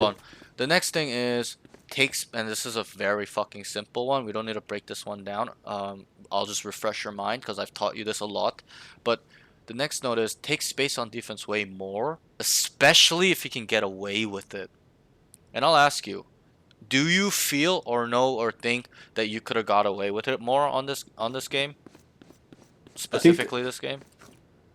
on. The next thing is and this is a very fucking simple one. We don't need to break this one down. I'll just refresh your mind because I've taught you this a lot. But the next note is take space on defense way more, especially if you can get away with it. And I'll ask you, do you feel or know or think that you could have got away with it more on this game? I think Specifically this game?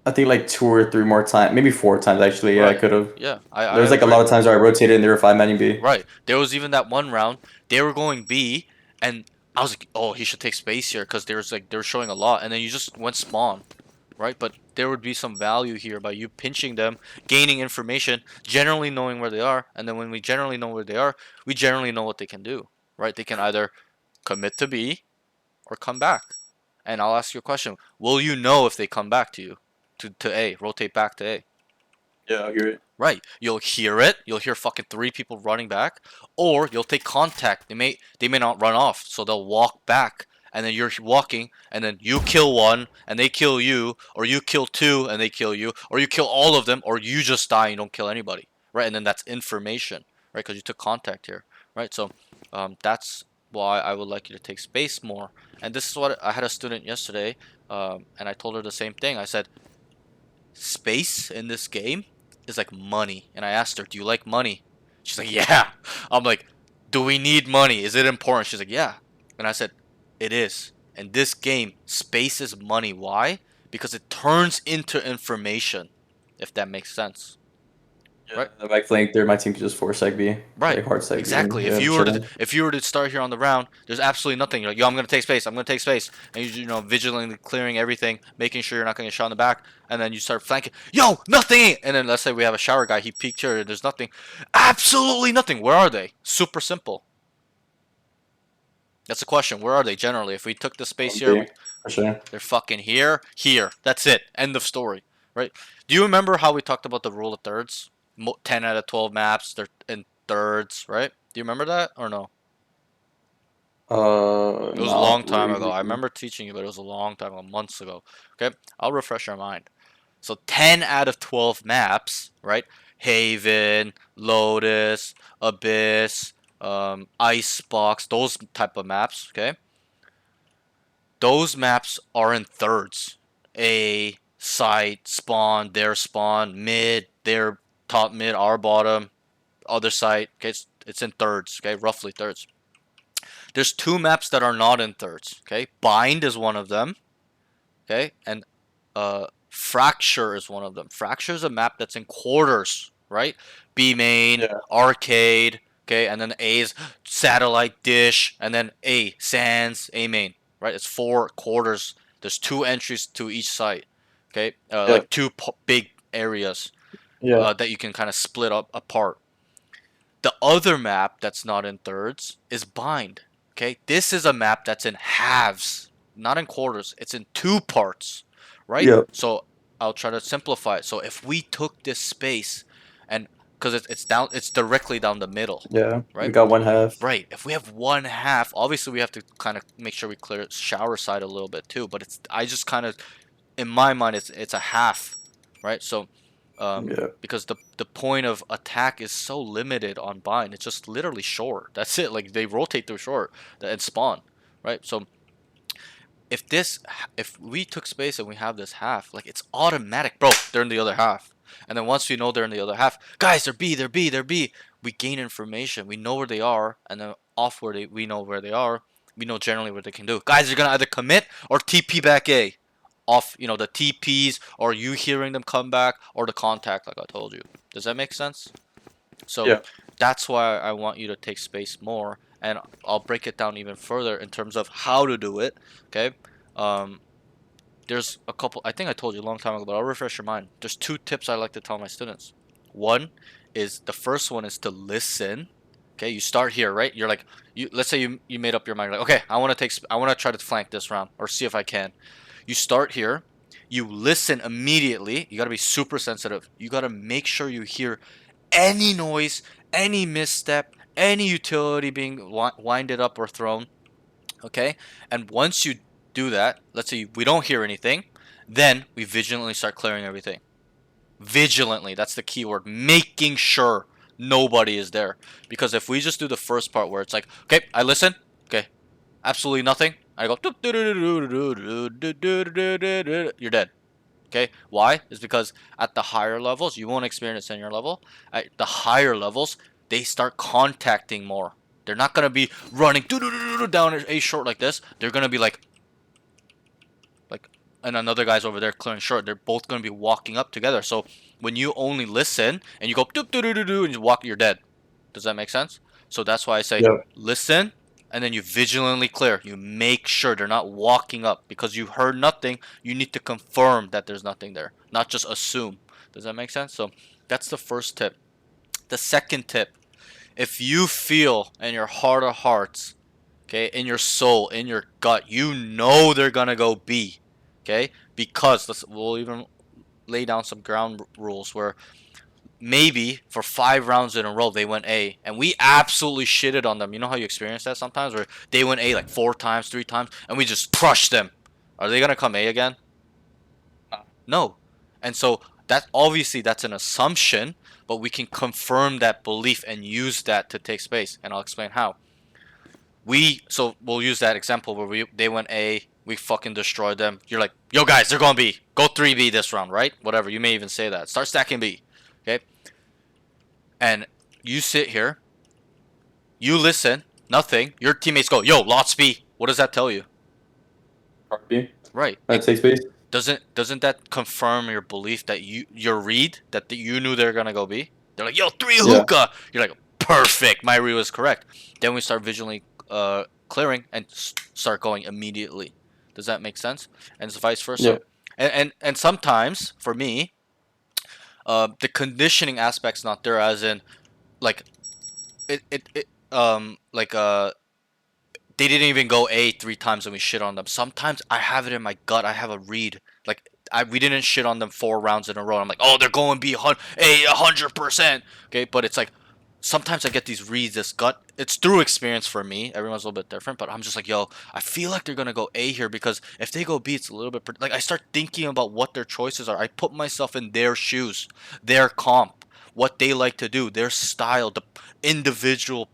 I think like 2 or 3 more times, maybe 4 times actually. Yeah, I Right. could have. Yeah, There I was like a lot agree. of times where I rotated and they were five manning B. Right. There was even that one round they were going B, and I was like, oh, he should take space here because there's like they're showing a lot, and then you just went spawn, right? But there would be some value here by you pinching them, gaining information, generally knowing where they are, and then when we generally know where they are, we generally know what they can do, right? They can either commit to B or come back. And I'll ask you a question: will you know if they come back to you, to A, rotate back to A? Yeah, I hear it. Right. You'll hear it. You'll hear fucking three people running back, or you'll take contact. They may not run off, so they'll walk back, and then you're walking, and then you kill one, and they kill you, or you kill two, and they kill you, or you kill all of them, or you just die and you don't kill anybody. Right. And then that's information, right? Because you took contact here, right? So, that's why I would like you to take space more. And this is what I had a student yesterday, and I told her the same thing. I said, space in this game is like money. And I asked her, do you like money? She's like, yeah. I'm like, do we need money? Is it important? She's like, yeah. And I said, it is. And this game, space is money. Why? Because it turns into information, if that makes sense. Yeah, Right? the back flank there, my team could just force seg B, Right. like hard seg B, and Exactly. yeah, chilling. If you were to start here on the round, there's absolutely nothing. You're like, yo, I'm gonna take space. I'm gonna take space, and you know vigilantly clearing everything, making sure you're not gonna get shot in the back, and then you start flanking. Yo, nothing. And then let's say we have a shower guy. He peeked here. There's nothing. Absolutely nothing. Where are they? Super simple. That's the question. Where are they generally? If we took the space here, B for sure. they're fucking here, here. That's it. End of story. Right? Do you remember how we talked about the rule of thirds? 10 out of 12 maps, they're in thirds, right? Do you remember that or no? It was a long No, what do time you ago. I mean? remember teaching you, but it was a long time ago, months ago. Okay, I'll refresh your mind. So 10 out of 12 maps, right? Haven, Lotus, Abyss, Icebox, those type of maps, okay? Those maps are in thirds. A, site, spawn, mid, their top mid, our bottom, other site, okay? It's in thirds, okay? Roughly thirds. There's two maps that are not in thirds, okay? Bind is one of them, okay? And Fracture is one of them. Fracture is a map that's in quarters, right? B main, Yeah, arcade, okay? And then A is satellite dish, and then A, sands, A main, right? It's 4 quarters. There's 2 entries to each site, okay? yeah, Like two big areas yeah, that you can kind of split up apart. The other map that's not in thirds is Bind. Okay, this is a map that's in halves, not in quarters. It's in two parts, right? yeah, So I'll try to simplify it. So if we took this space, and because it's down, it's directly down the middle, yeah. We right? got one half. Right. If we have one half, obviously we have to kind of make sure we clear shower side a little bit too. But it's I just kind of in my mind it's a half, right? So Yeah, because the point of attack is so limited on bind, it's just literally short. That's it. Like they rotate through short and spawn, right? So if this if we took space and we have this half, like it's automatic, bro. They're in the other half, and then once we know they're in the other half, guys, they're B, they're B, they're B. We gain information. We know where they are, and then off where we know where they are. We know generally what they can do. Guys are gonna either commit or TP back A off, the TPs or you hearing them come back or the contact like I told you. Does that make sense? So yeah, that's why I want you to take space more, and I'll break it down even further in terms of how to do it. Okay. Um, there's a couple. I think I told you a long time ago, but I'll refresh your mind. There's 2 tips I like to tell my students. One is the first one is to listen. Okay, you start here, right? You're like, let's say you made up your mind, like, okay, I want to try to flank this round or see if I can. You start here. You listen immediately. You got to be super sensitive. You got to make sure you hear any noise, any misstep, any utility being winded up or thrown. Okay? And once you do that, let's say we don't hear anything, then we vigilantly start clearing everything. Vigilantly, that's the key word. Making sure nobody is there. Because if we just do the first part where it's like, okay, I listen, okay, absolutely nothing. I go, you're dead. Okay, why? Is because at the higher levels, you won't experience it in your level. At the higher levels, they start contacting more. They're not gonna be running down a short like this. They're gonna be like, and another guy's over there clearing short. They're both gonna be walking up together. So when you only listen and you go and you walk, you're dead. Does that make sense? So that's why I say Yeah. listen and then you vigilantly clear. You make sure they're not walking up because you heard nothing. You need to confirm that there's nothing there, not just assume. Does that make sense? So that's the first tip. The second tip, if you feel in your heart of hearts, okay, in your soul, in your gut, you know they're gonna go B, okay, because we'll even lay down some ground rules where maybe for 5 rounds in a row they went A and we absolutely shitted on them. You know how you experience that sometimes where they went A like 4 times, 3 times, and we just crushed them. Are they gonna come A again? No. And so that obviously that's an assumption, but we can confirm that belief and use that to take space. And I'll explain how. We'll use that example where they went A, we fucking destroyed them. You're like, yo guys, they're going B. Go 3B this round, right? Whatever. You may even say that. Start stacking B. Okay? And you sit here, you listen, nothing. Your teammates go, yo, lots B. What does that tell you? Heartbeat. Right. That takes space. Doesn't that confirm your belief that your read that you knew they were gonna go B? They're like, yo, three Yeah. hookah. You're like, perfect. My read was correct. Then we start visually clearing and start going immediately. Does that make sense? And it's vice versa. Yeah. And sometimes for me, the conditioning aspect's not there. As in, like like they didn't even go A 3 times and we shit on them. Sometimes I have it in my gut. I have a read. Like we didn't shit on them 4 rounds in a row. I'm like, oh, they're going B A 100%. Okay, but it's like sometimes I get these reads, this gut. It's through experience for me. Everyone's a little bit different, but I'm just like, yo, I feel like they're gonna go A here because if they go B, it's a little bit like I start thinking about what their choices are. I put myself in their shoes, their comp, what they like to do, their style, the individual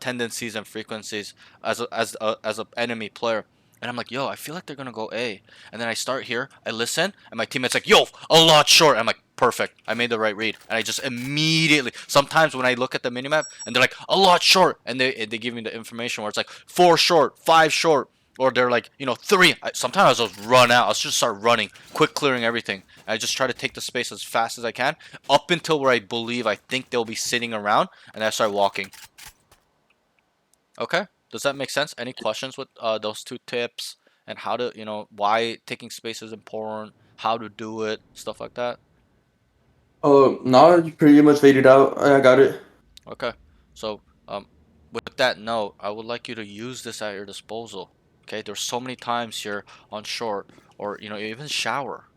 tendencies and frequencies as a enemy player. And I'm like, yo, I feel like they're gonna go A. And then I start here, I listen, and my teammate's like, yo, a lot short. I'm like, perfect. I made the right read. And I just immediately sometimes when I look at the minimap and they're like, a lot short, and they give me the information where it's like 4 short, 5 short, or they're like, 3. Sometimes I'll just run out. I'll just start running, quick clearing everything. And I just try to take the space as fast as I can, up until where I think they'll be sitting around, and I start walking. Okay. Does that make sense? Any questions with those two tips and how to, why taking space is important, how to do it, stuff like that? No, you pretty much laid it out. I got it. Okay. So, with that note, I would like you to use this at your disposal. Okay. There's so many times here on short or, even shower,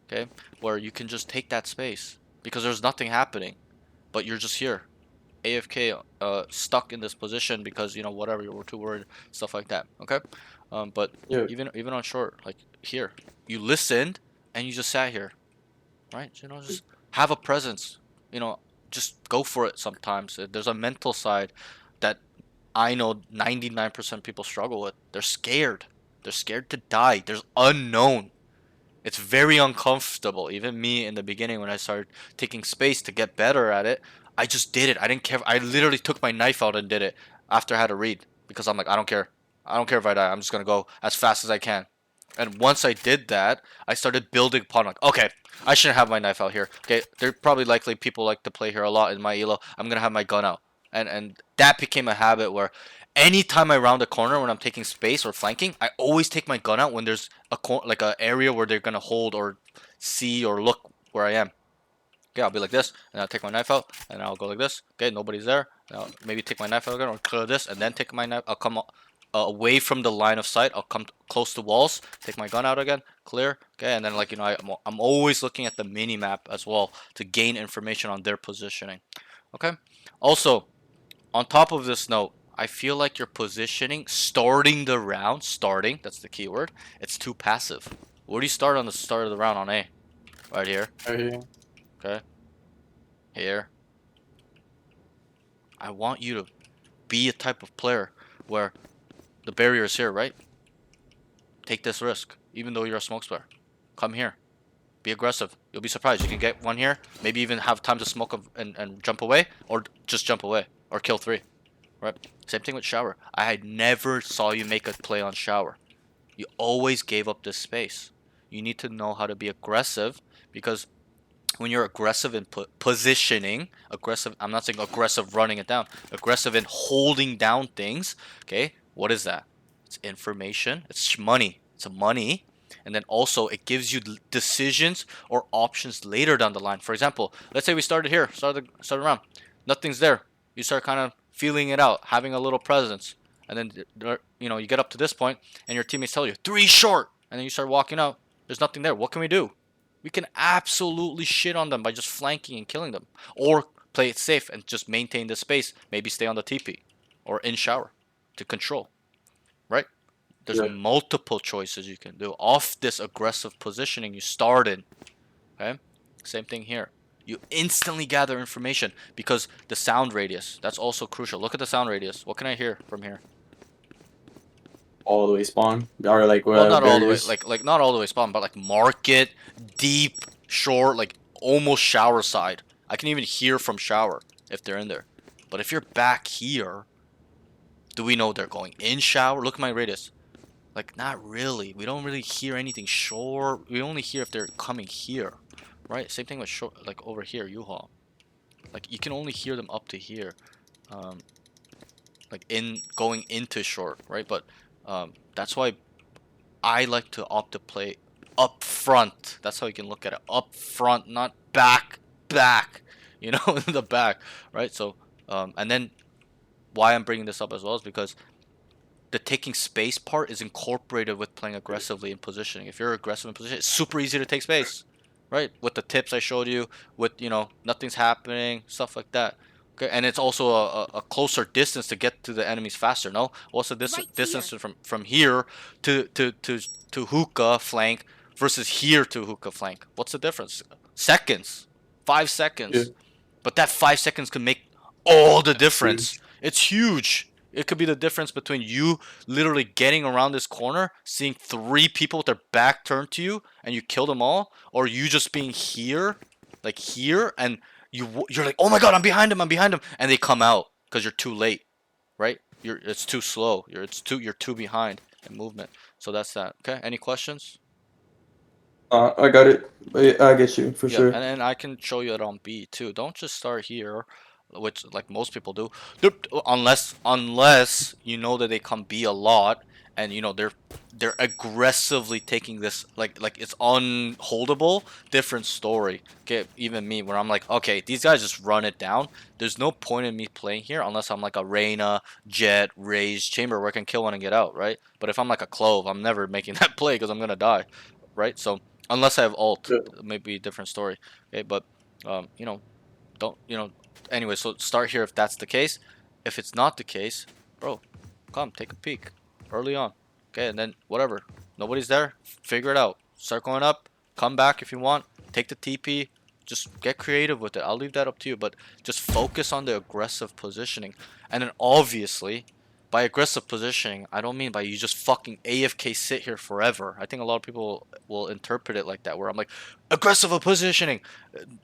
okay, where you can just take that space because there's nothing happening, but you're just here. AFK stuck in this position because whatever you were too worried, stuff like that. Okay, but Yeah. even on short, like here, you listened and you just sat here, right? Just have a presence. Just go for it. Sometimes there's a mental side that I know 99% people struggle with. They're scared. They're scared to die. There's unknown. It's very uncomfortable. Even me in the beginning when I started taking space to get better at it, I just did it. I didn't care. I literally took my knife out and did it after I had to read because I'm like, I don't care. I don't care if I die. I'm just gonna go as fast as I can. And once I did that, I started building upon like, okay, I shouldn't have my knife out here. Okay, there probably likely people like to play here a lot in my elo. I'm gonna have my gun out, and that became a habit where anytime I round a corner when I'm taking space or flanking, I always take my gun out when there's like a area where they're gonna hold or see or look where I am. Okay, I'll be like this, and I'll take my knife out, and I'll go like this. Okay, nobody's there. I'll maybe take my knife out again, or clear this, and then take my knife. I'll come away from the line of sight. I'll come close to walls, take my gun out again, clear. Okay, and then like I'm always looking at the mini map as well to gain information on their positioning. Okay. Also, on top of this note, I feel like your positioning, starting the round, that's the keyword, it's too passive. Where do you start on the start of the round on A? Right here. Right here. Okay. Here. I want you to be a type of player where the barrier is here, right? Take this risk, even though you're a smoke player. Come here. Be aggressive. You'll be surprised. You can get one here. Maybe even have time to smoke and jump away, or just jump away, or kill 3. Right? Same thing with shower. I never saw you make a play on shower. You always gave up this space. You need to know how to be aggressive, because when you're aggressive in positioning, aggressive, I'm not saying aggressive running it down, aggressive in holding down things, okay? What is that? It's information, it's money, it's a money, and then also it gives you decisions or options later down the line. For example, let's say we started here, started around, nothing's there. You start kind of feeling it out, having a little presence, and then you get up to this point, and your teammates tell you 3 short, and then you start walking out. There's nothing there. What can we do? We can absolutely shit on them by just flanking and killing them. Or play it safe and just maintain the space. Maybe stay on the TP or in shower to control. Right? There's Yeah. multiple choices you can do off this aggressive positioning you started. Okay? Same thing here. You instantly gather information because the sound radius, that's also crucial. Look at the sound radius. What can I hear from here? All the way spawn or like Well, not all the way, barriers. like not all the way spawn, but like market, deep, short, like almost shower side. I can even hear from shower if they're in there. But if you're back here, do we know they're going in shower? Look at my radius. Like, not really. We don't really hear anything short. We only hear if they're coming here, right? Same thing with short, like over here, U-Haul. Like, you can only hear them up to here, um, like in going into short, right? But that's why I like to opt to play up front. That's how you can look at it. Up front, not back. You know, in the back, right? So, and then why I'm bringing this up as well is because the taking space part is incorporated with playing aggressively in positioning. If you're aggressive in position, it's super easy to take space, right? With the tips I showed you, with nothing's happening, stuff like that. Okay, and it's also a closer distance to get to the enemies faster. No, what's the distance from here to hookah flank versus here to hookah flank? What's the difference? Seconds, five Yeah. seconds. But that 5 seconds can make all the That's difference. huge. It's huge. It could be the difference between you literally getting around this corner, seeing 3 people with their back turned to you, and you kill them all, or you just being here, like here, and you're like, oh my god, I'm behind him, and they come out because you're too late, right? It's too slow. You're too behind in movement. So that's that. Okay. Any questions? I got it. I get you for Yeah, sure. and then I can show you it on B too. Don't just start here, which like most people do. Unless you know that they come B a lot, and they're aggressively taking this like it's unholdable. Different story. Okay, even me, where I'm like, okay, these guys just run it down. There's no point in me playing here unless I'm like a Reyna, Jet, Raze, Chamber, where I can kill one and get out, right? But if I'm like a Clove, I'm never making that play because I'm gonna die, right? So unless I have ult, Yeah. maybe a different story. Okay, but don't anyway. So start here if that's the case. If it's not the case, bro, come take a peek early on. Okay, and then whatever, nobody's there. Figure it out. Start going up. Come back if you want. Take the TP. Just get creative with it. I'll leave that up to you. But just focus on the aggressive positioning, and then obviously. By aggressive positioning, I don't mean by you just fucking AFK sit here forever. I think a lot of people will interpret it like that, where I'm like, aggressive positioning.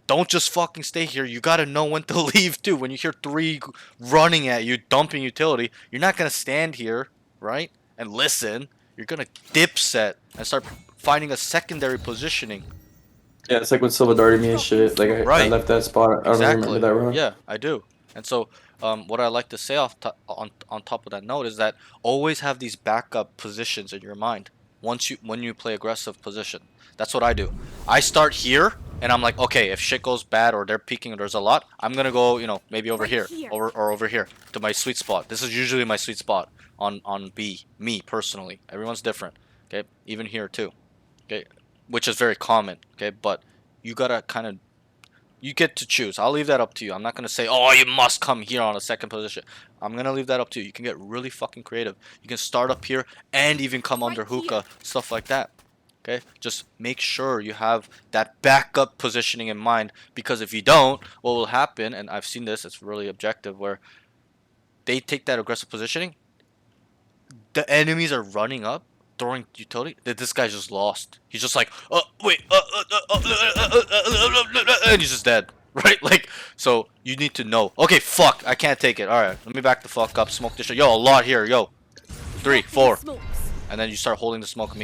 Don't just fucking stay here. You gotta know when to leave too. When you hear 3 running at you, dumping utility, you're not gonna stand here, right? And listen. You're gonna dip set and start finding a secondary positioning. Yeah, it's like when Silva darted me and shit. Like I Right. left that spot. I don't even remember Exactly. that run. Yeah, I do. And so, what I like to say on top of that note is that always have these backup positions in your mind. When you play aggressive position, that's what I do. I start here, and I'm like, okay, if shit goes bad or they're peeking or there's a lot, I'm gonna go, maybe over here, or over here to my sweet spot. This is usually my sweet spot on B. Me personally, everyone's different. Okay, even here too. Okay, which is very common. Okay, but you gotta kind of you get to choose. I'll leave that up to you. I'm not gonna say, oh, you must come here on a second position. I'm gonna leave that up to you. You can get really fucking creative. You can start up here and even come under hookah, stuff like that. Okay, just make sure you have that backup positioning in mind, because if you don't, what will happen? And I've seen this. It's really objective, where they take that aggressive positioning, the enemies are running up, throwing utility. This guy's just lost. He's just like, wait, and he's just dead, right? Like, so you need to know. Okay, fuck, I can't take it. All right, let me back the fuck up. Smoke this shit. Yo, a lot here. Yo, 3, 4, and then you start holding the smoke.